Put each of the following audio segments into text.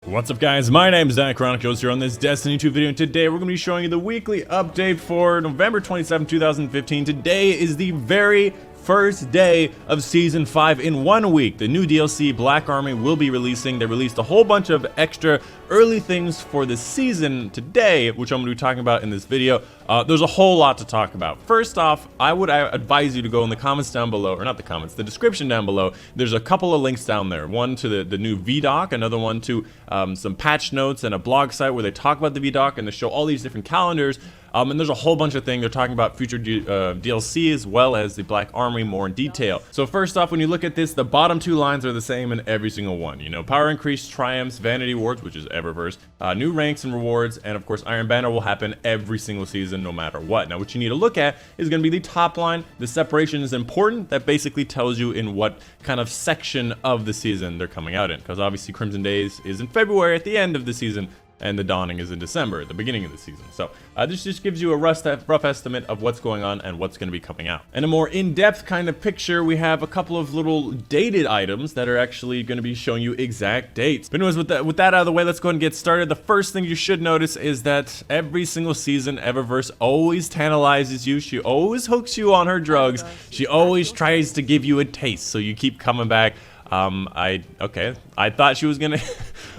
What's up guys, my name is Dychronic here on this Destiny 2 video, and today we're going to be showing you the weekly update for November 27, 2015. Today is the very first day of Season 5 in 1 week. The new DLC, Black Armory, will be releasing. They released a whole bunch of extra early things for the season today, which I'm going to be talking about in this video. There's a whole lot to talk about. First off, I would advise you to go in the comments down below, or not the comments, the description down below. There's a couple of links down there. One to the new VDoc, another one to some patch notes and a blog site where they talk about the VDoc and they show all these different calendars. And there's a whole bunch of things. They're talking about future DLC as well as the Black Armory more in detail. So first off, when you look at this, the bottom two lines are the same in every single one. You know, power increase, triumphs, vanity awards, which is Eververse, new ranks and rewards, and of course Iron Banner will happen every single season no matter what. Now what you need to look at is going to be the top line. The separation is important. That basically tells you in what kind of section of the season they're coming out in, because obviously Crimson Days is in February at the end of the season, and the Dawning is in December at the beginning of the season. So this just gives you a rough estimate of what's going on and what's going to be coming out. And a more in-depth kind of picture, we have a couple of little dated items that are actually going to be showing you exact dates. But anyways, with that out of the way, let's go ahead and get started. The first thing you should notice is that every single season, Eververse always tantalizes you. She always hooks you on her drugs. She always tries to give you a taste, so you keep coming back. I thought she was gonna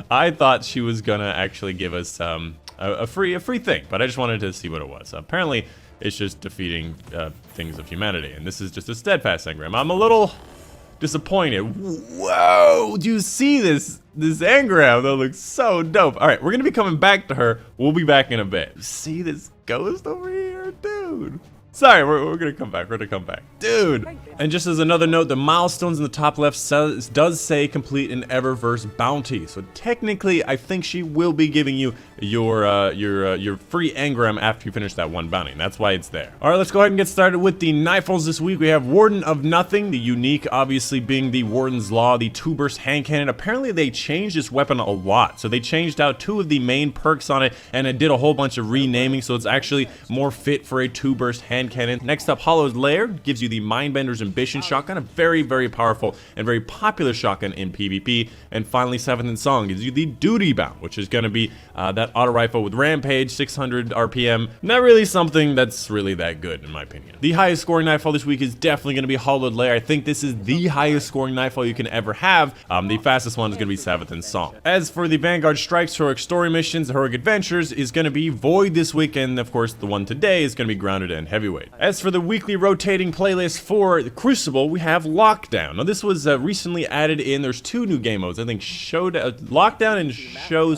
I thought she was gonna actually give us a free thing, but I just wanted to see what it was. Apparently it's just defeating things of humanity, and this is just a steadfast engram. I'm a little disappointed. Whoa, do you see this engram? That looks so dope. All right, we're gonna be coming back to her. We'll be back in a bit. See this ghost over here, dude? Sorry, we're gonna come back. We're gonna come back, dude. And just as another note, the milestones in the top left does say complete an Eververse bounty. So technically, I think she will be giving you your free engram after you finish that one bounty. And that's why it's there. All right, let's go ahead and get started with the Nightfalls this week. We have Warden of Nothing, the unique, obviously being the Warden's Law, the 2-burst hand cannon. Apparently, they changed this weapon a lot. So they changed out 2 of the main perks on it, and it did a whole bunch of renaming. So it's actually more fit for a 2-burst hand cannon. Next up, Hollow's Lair gives you the Mindbender's Ambition shotgun, a very, very powerful and very popular shotgun in PvP. And finally, 7th and Song gives you the Duty Bound, which is going to be that auto rifle with Rampage, 600 RPM. Not really something that's really that good, in my opinion. The highest scoring Nightfall this week is definitely going to be Hollowed Lair. I think this is the highest scoring Nightfall you can ever have. The fastest one is going to be 7th and Song. As for the Vanguard Strikes, Heroic Story Missions, Heroic Adventures is going to be Void this week, and of course the one today is going to be Grounded and Heavyweight. As for the weekly rotating playlist for the Crucible, we have Lockdown. Now this was recently added in. There's 2 new game modes, I think Lockdown and Show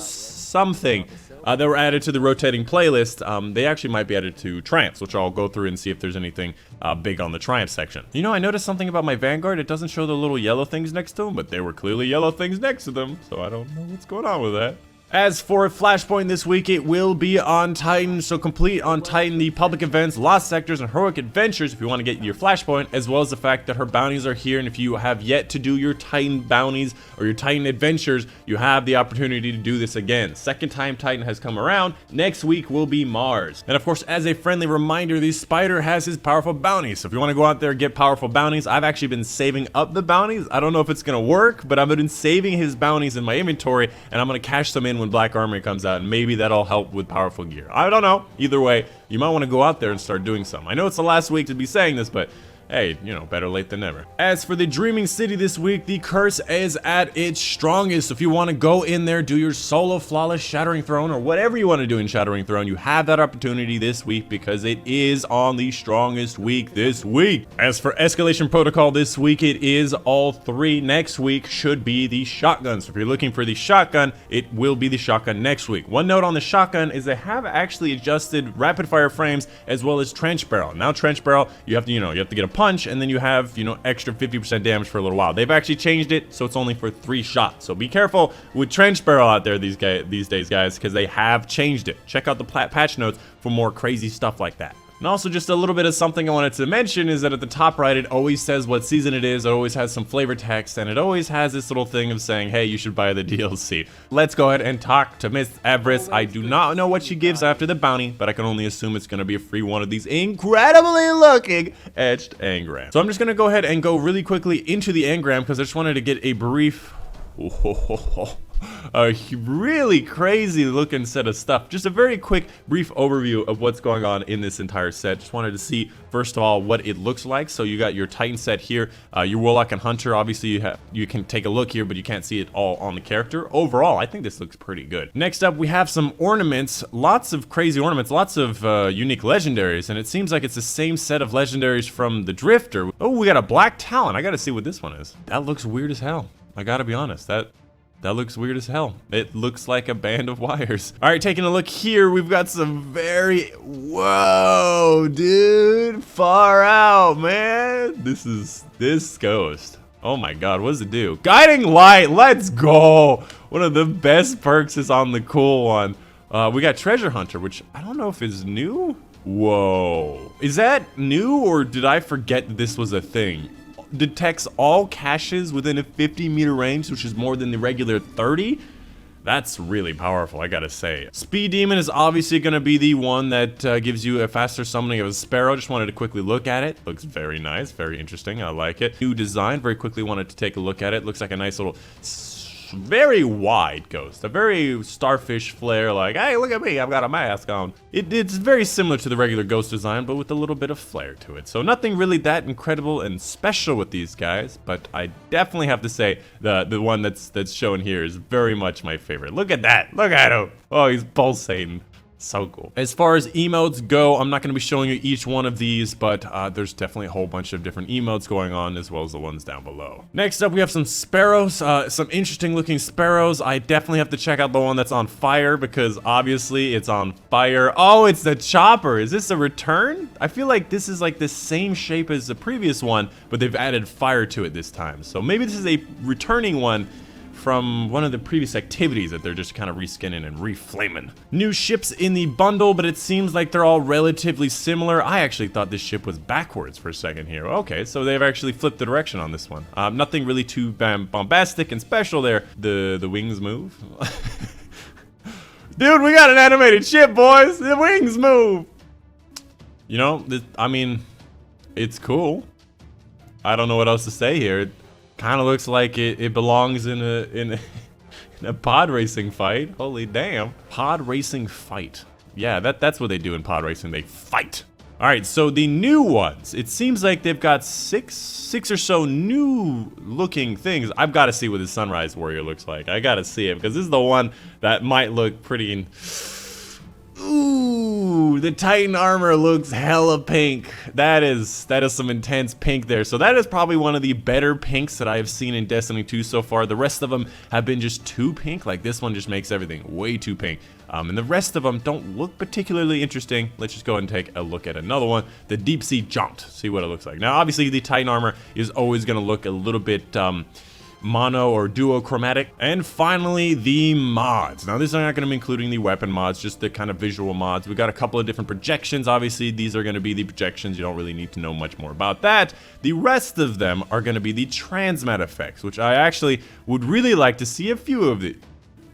Something that were added to the rotating playlist. They actually might be added to Triumphs, which I'll go through and see if there's anything big on the Triumph section. You know, I noticed something about my Vanguard. It doesn't show the little yellow things next to them, but there were clearly yellow things next to them, so I don't know what's going on with that. As for Flashpoint this week, it will be on Titan, so complete on Titan the public events, Lost Sectors, and Heroic Adventures if you want to get your Flashpoint, as well as the fact that her bounties are here, and if you have yet to do your Titan bounties or your Titan adventures, you have the opportunity to do this again. Second time Titan has come around. Next week will be Mars. And of course, as a friendly reminder, the Spider has his powerful bounties, so if you want to go out there and get powerful bounties, I've actually been saving up the bounties. I don't know if it's going to work, but I've been saving his bounties in my inventory, and I'm going to cash them in when Black Armory comes out, and maybe that'll help with powerful gear. I don't know. Either way, you might want to go out there and start doing some. I know it's the last week to be saying this, but hey, you know, better late than never. As for the Dreaming City this week, the curse is at its strongest. So if you want to go in there, do your solo flawless Shattering Throne or whatever you want to do in Shattering Throne, you have that opportunity this week because it is on the strongest week this week. As for Escalation Protocol this week, it is all 3. Next week should be the shotgun. So if you're looking for the shotgun, it will be the shotgun next week. One note on the shotgun is they have actually adjusted rapid fire frames as well as trench barrel. Now trench barrel, you have to get a punch, and then you have, extra 50% damage for a little while. They've actually changed it, so it's only for 3 shots. So be careful with trench barrel out there these days, guys, because they have changed it. Check out the patch notes for more crazy stuff like that. And also just a little bit of something I wanted to mention is that at the top right, it always says what season it is. It always has some flavor text, and it always has this little thing of saying, hey, you should buy the DLC. Let's go ahead and talk to Miss Everest. I do not know what she gives after the bounty, but I can only assume it's going to be a free one of these incredibly looking etched engrams. So I'm just going to go ahead and go really quickly into the engram because I just wanted to get a brief... a really crazy looking set of stuff. Just a very quick, brief overview of what's going on in this entire set. Just wanted to see, first of all, what it looks like. So you got your Titan set here, your Warlock and Hunter. Obviously, you can take a look here, but you can't see it all on the character. Overall, I think this looks pretty good. Next up, we have some ornaments. Lots of crazy ornaments, lots of unique legendaries, and it seems like it's the same set of legendaries from the Drifter. Oh, we got a Black Talon. I gotta see what this one is. That looks weird as hell. I gotta be honest. That looks weird as hell. It looks like a band of wires. All right, taking a look here, we've got some very, whoa, dude, far out, man. This ghost. Oh my God, what does it do? Guiding Light, let's go. One of the best perks is on the cool one. We got Treasure Hunter, which I don't know if is new. Whoa, is that new or did I forget that this was a thing? Detects all caches within a 50-meter range, which is more than the regular 30. That's really powerful, I gotta say. Speed Demon is obviously gonna be the one that gives you a faster summoning of a Sparrow. Just wanted to quickly look at it. Looks very nice, very interesting, I like it. New design, very quickly wanted to take a look at it. Looks like a nice little, very wide ghost. A very starfish flare, like, hey, look at me, I've got a mask on. It's very similar to the regular ghost design, but with a little bit of flair to it. So nothing really that incredible and special with these guys, but I definitely have to say the one that's shown here is very much my favorite. Look at that, look at him. Oh, he's pulsating. So cool. As far as emotes go, I'm not going to be showing you each one of these, but there's definitely a whole bunch of different emotes going on, as well as the ones down below. Next up, we have some sparrows, some interesting looking sparrows. I definitely have to check out the one that's on fire, because obviously it's on fire. Oh, it's the chopper. Is this a return? I feel like this is like the same shape as the previous one, but they've added fire to it this time. So maybe this is a returning one from one of the previous activities that they're just kind of reskinning and reflaming. New ships in the bundle, but it seems like they're all relatively similar. I actually thought this ship was backwards for a second here. Okay, so they've actually flipped the direction on this one. Nothing really too bombastic and special there. The wings move. Dude, we got an animated ship, boys. The wings move. You know, I mean, it's cool. I don't know what else to say here. Kind of looks like it belongs in a pod racing fight. Holy damn. Pod racing fight. Yeah, that's what they do in pod racing. They fight. All right, so the new ones. It seems like they've got six or so new looking things. I've got to see what the Sunrise Warrior looks like. I got to see it because this is the one that might look pretty. Ooh, the Titan armor looks hella pink. That is some intense pink there. So that is probably one of the better pinks that I have seen in Destiny 2 so far. The rest of them have been just too pink. Like this one just makes everything way too pink. And the rest of them don't look particularly interesting. Let's just go ahead and take a look at another one. The Deep Sea Jaunt. See what it looks like. Now, obviously, the Titan armor is always going to look a little bit mono or duochromatic. And finally, the mods. Now, these are not going to be including the weapon mods, just the kind of visual mods. We got a couple of different projections. Obviously, these are going to be the projections. You don't really need to know much more about that. The rest of them are going to be the transmat effects, which I actually would really like to see a few of the.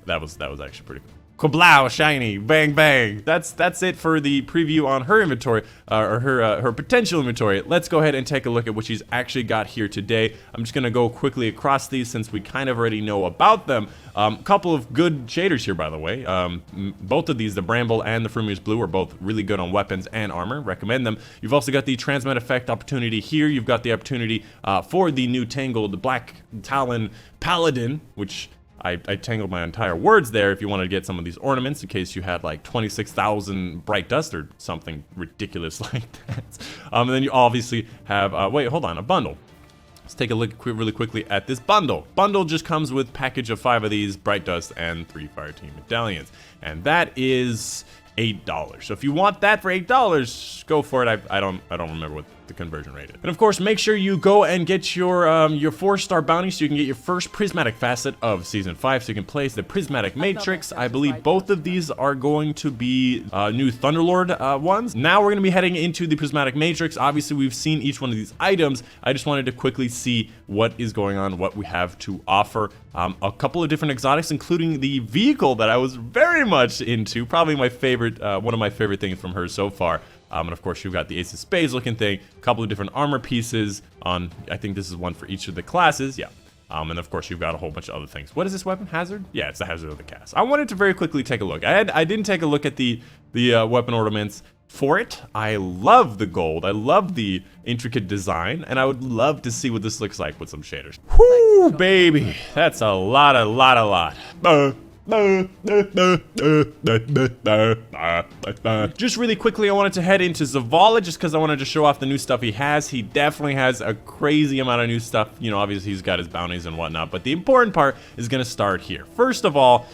That was actually pretty cool. Kablow, shiny, bang, bang. That's it for the preview on her inventory, or her potential inventory. Let's go ahead and take a look at what she's actually got here today. I'm just gonna go quickly across these since we kind of already know about them. A couple of good shaders here, by the way. Both of these, the Bramble and the Frumious Blue, are both really good on weapons and armor. Recommend them. You've also got the transmat effect opportunity here. You've got the opportunity for the new Tangled Black Talon Paladin, which I tangled my entire words there if you wanted to get some of these ornaments in case you had like 26,000 bright dust or something ridiculous like that. And then you obviously have, wait, hold on, a bundle. Let's take a look really quickly at this bundle. Bundle just comes with a package of 5 of these bright dust and 3 fire team medallions. And that is $8. So if you want that for $8, go for it. I don't remember what the conversion rate is. And of course, make sure you go and get your 4-star bounty so you can get your first prismatic facet of season 5, so you can place the prismatic matrix. I believe both of these are going to be new Thunderlord ones. Now we're going to be heading into the prismatic matrix. Obviously, we've seen each one of these items. I just wanted to quickly see what is going on, what we have to offer. A couple of different exotics, including the vehicle that I was very much into. Probably my favorite, one of my favorite things from her so far. And of course, you've got the Ace of Spades looking thing, a couple of different armor pieces on, I think this is one for each of the classes, yeah. And of course, you've got a whole bunch of other things. What is this weapon? Hazard? Yeah, it's the Hazard of the Cast. I wanted to very quickly take a look. I didn't take a look at the weapon ornaments for it. I love the gold. I love the intricate design, and I would love to see what this looks like with some shaders. Whoo, baby. That's a lot. Just really quickly, I wanted to head into ZAVALA just because I wanted to show off the new stuff he has. He definitely has a crazy amount of new stuff. You know, obviously he's got his bounties and whatnot, but the important part is going to start here. First of all,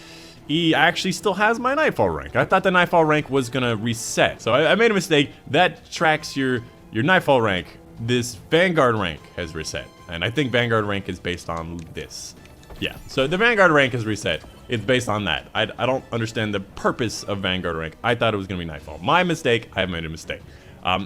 he actually still has my Nightfall rank. I thought the Nightfall rank was going to reset, so I made a mistake. That tracks your Nightfall rank. This Vanguard rank has reset, and I think Vanguard rank is based on this. Yeah, so the Vanguard rank is reset. It's based on that. I don't understand the purpose of Vanguard rank. I thought it was going to be Nightfall. My mistake. I made a mistake.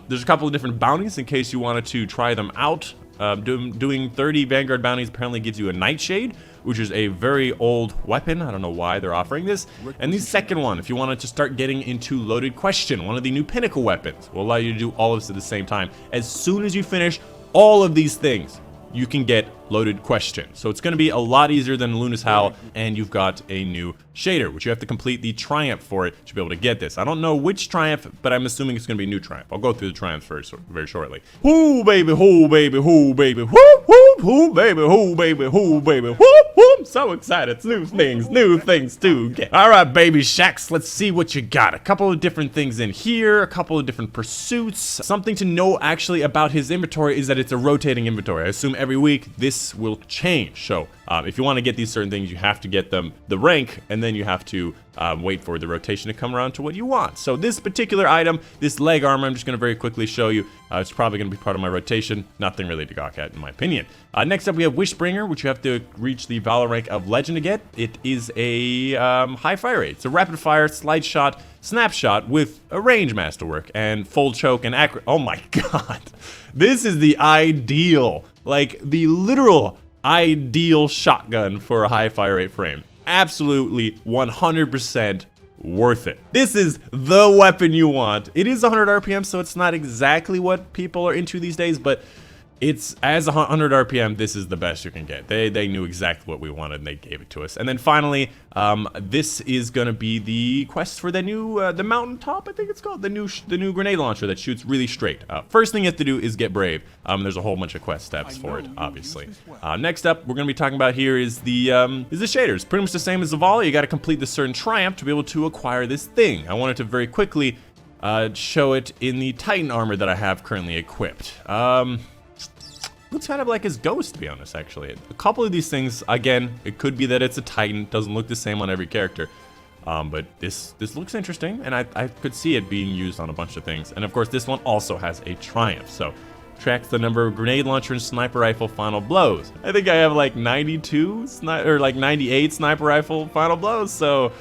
There's a couple of different bounties in case you wanted to try them out. Doing 30 Vanguard bounties apparently gives you a Nightshade, which is a very old weapon. I don't know why they're offering this. And the second one, if you wanted to start getting into Loaded Question, one of the new pinnacle weapons, will allow you to do all of this at the same time. As soon as you finish all of these things, you can get Loaded Question. So it's going to be a lot easier than Luna's Howl, and you've got a new shader, which you have to complete the Triumph for it to be able to get this. I don't know which Triumph, but I'm assuming it's going to be new Triumph. I'll go through the Triumphs first, very shortly. Whoo, baby, whoo, baby, whoo, baby, whoo, whoo, whoo, baby, whoo, baby, whoo, baby, whoo, whoo. I'm so excited. It's new things to get. All right, baby Shacks, let's see what you got. A couple of different things in here, a couple of different pursuits. Something to know actually about his inventory is that it's a rotating inventory. I assume every week this will change. So if you want to get these certain things, you have to get them the rank, and then you have to wait for the rotation to come around to what you want. So this particular item, this leg armor, I'm just going to very quickly show you. It's probably going to be part of my rotation. Nothing really to gawk at, in my opinion. Next up, we have Wishbringer, which you have to reach the Valor rank of Legend to get. It is a high fire rate. It's a rapid fire, slide shot, snapshot with a range masterwork and full choke and accurate. Oh my god. This is the ideal, like the literal ideal shotgun for a high fire rate frame. Absolutely 100% worth it. This is the weapon you want. It is 100 RPM, so it's not exactly what people are into these days, but it's as 100 RPM, this is the best you can get. They knew exactly what we wanted and they gave it to us. And then finally, this is gonna be the quest for the new the mountaintop, I think it's called, the new grenade launcher that shoots really straight. First thing you have to do is get brave. There's a whole bunch of quest steps for it, obviously. Next up, we're gonna be talking about here is the shaders. Pretty much the same as Zavala. You got to complete the certain triumph to be able to acquire this thing. I wanted to very quickly show it in the Titan armor that I have currently equipped. Looks kind of like his ghost, to be honest, actually. A couple of these things, again, it could be that it's a Titan. Doesn't look the same on every character. But this looks interesting, and I could see it being used on a bunch of things. And of course, this one also has a Triumph. So, tracks the number of grenade launcher and sniper rifle final blows. I think I have like 92, or like 98 sniper rifle final blows, so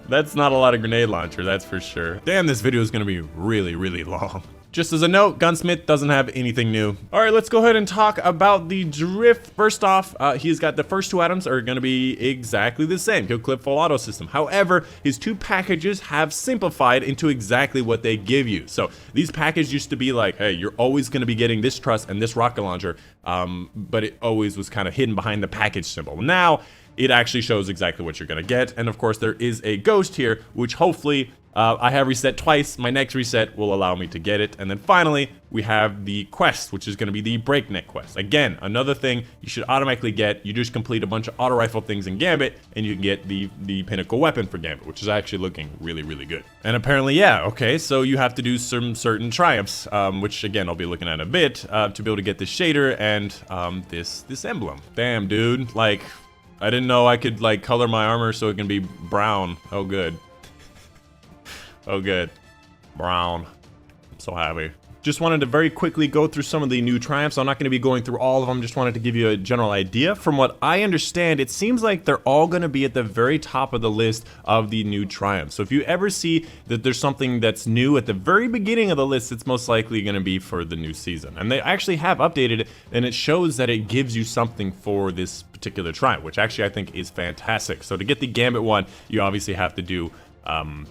that's not a lot of grenade launcher, that's for sure. Damn, this video is gonna be really, really long. Just as a note, Gunsmith doesn't have anything new. All right, let's go ahead and talk about the drift. First off, he's got the first two items are gonna be exactly the same. Kill clip full auto system. However, his two packages have simplified into exactly what they give you. So these packages used to be like, hey, you're always gonna be getting this truss and this rocket launcher, but it always was kind of hidden behind the package symbol. Now, it actually shows exactly what you're gonna get. And of course, there is a ghost here, which hopefully, I have reset twice. My next reset will allow me to get it. And then finally, we have the quest, which is going to be the breakneck quest. Again, another thing you should automatically get. You just complete a bunch of auto rifle things in Gambit, and you can get the pinnacle weapon for Gambit, which is actually looking really, really good. And apparently, yeah, okay, so you have to do some certain triumphs, which again, I'll be looking at in a bit, to be able to get this shader and this emblem. Damn, dude, like, I didn't know I could like color my armor so it can be brown. Oh, good. Oh good. Brown. I'm so happy. Just wanted to very quickly go through some of the new triumphs. I'm not going to be going through all of them, just wanted to give you a general idea. From what I understand, it seems like they're all going to be at the very top of the list of the new triumphs. So if you ever see that there's something that's new at the very beginning of the list, it's most likely going to be for the new season. And they actually have updated it, and it shows that it gives you something for this particular triumph, which actually I think is fantastic. So to get the Gambit one, you obviously have to do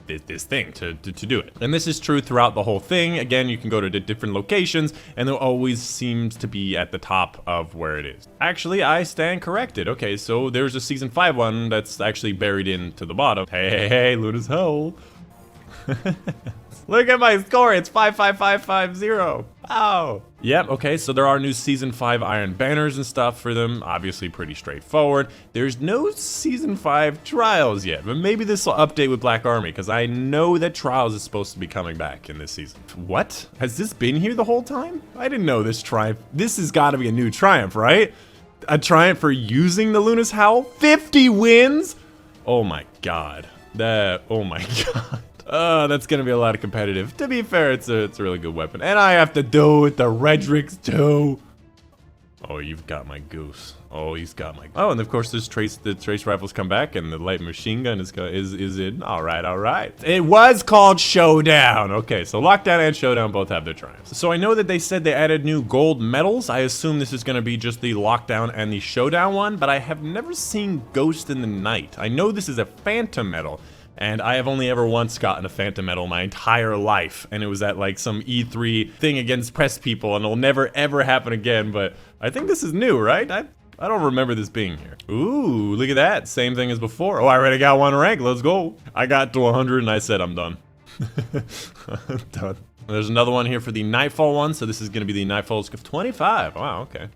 this thing to do it. And this is true throughout the whole thing. Again, you can go to different locations and it always seems to be at the top of where it is. Actually, I stand corrected. Okay, so there's a season 5 one that's actually buried into the bottom. Hey, Luna's hell. Look at my score, it's 55550. Wow. Yep, okay, so there are new Season 5 Iron Banners and stuff for them. Obviously pretty straightforward. There's no Season 5 Trials yet, but maybe this will update with Black Army, because I know that Trials is supposed to be coming back in this season. What? Has this been here the whole time? I didn't know this Triumph. This has got to be a new Triumph, right? A Triumph for using the Luna's Howl? 50 wins? Oh my god. Oh my god. That's gonna be a lot of competitive. To be fair, it's a really good weapon. And I have to do it with the Redrix too. Oh, you've got my goose. Oh, he's got my... Oh, and of course the trace rifles come back and the light machine gun is in. All right. It was called Showdown. Okay, so Lockdown and Showdown both have their triumphs. So I know that they said they added new gold medals. I assume this is gonna be just the Lockdown and the Showdown one, but I have never seen Ghost in the Night. I know this is a Phantom medal, and I have only ever once gotten a Phantom medal my entire life, and it was at like some E3 thing against press people, and it'll never ever happen again. But I think this is new, right? I don't remember this being here. Ooh, look at that. Same thing as before. Oh, I already got 1 rank. Let's go. I got to 100 and I said I'm done. I'm done. There's another one here for the Nightfall one, so this is going to be the Nightfall 25. Wow, okay.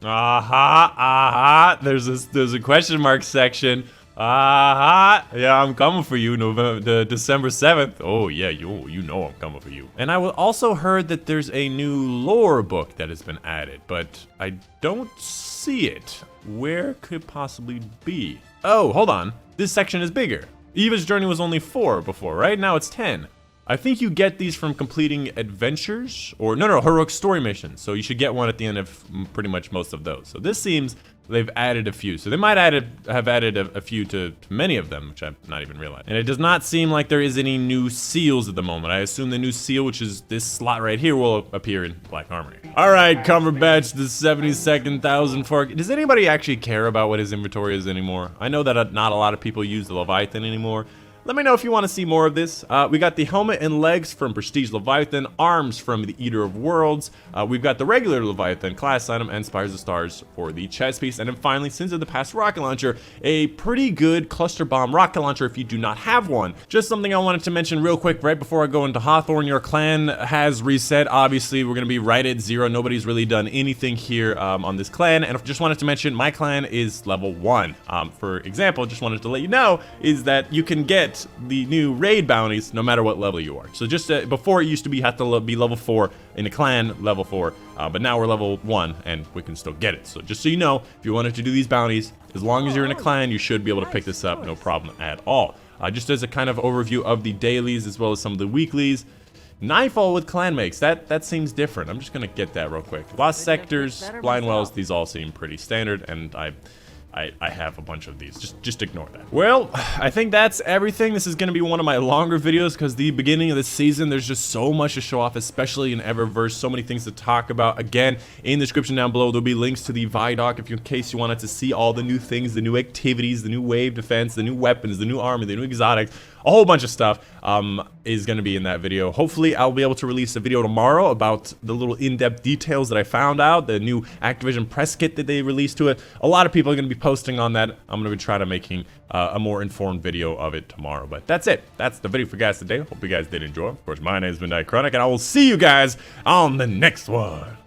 There's a question mark section. Yeah, I'm coming for you, December 7th. Oh yeah, you know I'm coming for you. And I also heard that there's a new lore book that has been added, but I don't see it. Where could it possibly be? Oh, hold on. This section is bigger. Eva's journey was only 4 before, right? Now it's 10. I think you get these from completing adventures, or no, heroic story missions. So you should get one at the end of pretty much most of those. So this seems they've added a few. So they might have added a few to many of them, which I've not even realized. And it does not seem like there is any new seals at the moment. I assume the new seal, which is this slot right here, will appear in Black Armory. All right, Cumberbatch, the 72nd thousand fork. Does anybody actually care about what his inventory is anymore? I know that not a lot of people use the Leviathan anymore. Let me know if you want to see more of this. We got the helmet and legs from Prestige Leviathan, arms from the Eater of Worlds. We've got the regular Leviathan class item and Spires of Stars for the chest piece. And then finally, Sins of the Past rocket launcher, a pretty good cluster bomb rocket launcher if you do not have one. Just something I wanted to mention real quick right before I go into Hawthorne. Your clan has reset. Obviously, we're going to be right at 0. Nobody's really done anything here on this clan. And I just wanted to mention my clan is level 1. For example, just wanted to let you know is that you can get the new raid bounties no matter what level you are. So just before it used to be have to be level 4 in a clan, level 4, but now we're level 1 and we can still get it. So just so you know, if you wanted to do these bounties, as long as you're in a clan, you should be able to pick this up, no problem at all. Just as a kind of overview of the dailies as well as some of the weeklies, Nightfall with clan makes, that seems different. I'm just gonna get that real quick. Lost Sectors, Blind Wells, these all seem pretty standard, and I have a bunch of these. Just ignore that. Well, I think that's everything. This is going to be one of my longer videos because the beginning of the season, there's just so much to show off, especially in Eververse. So many things to talk about. Again, in the description down below, there'll be links to the Vidoc in case you wanted to see all the new things, the new activities, the new wave defense, the new weapons, the new army, the new exotics. A whole bunch of stuff is going to be in that video. Hopefully, I'll be able to release a video tomorrow about the little in-depth details that I found out, the new Activision press kit that they released to it. A lot of people are going to be posting on that. I'm going to try to making a more informed video of it tomorrow. But that's it. That's the video for you guys today. Hope you guys did enjoy. Of course, my name has been Dychronic, and I will see you guys on the next one.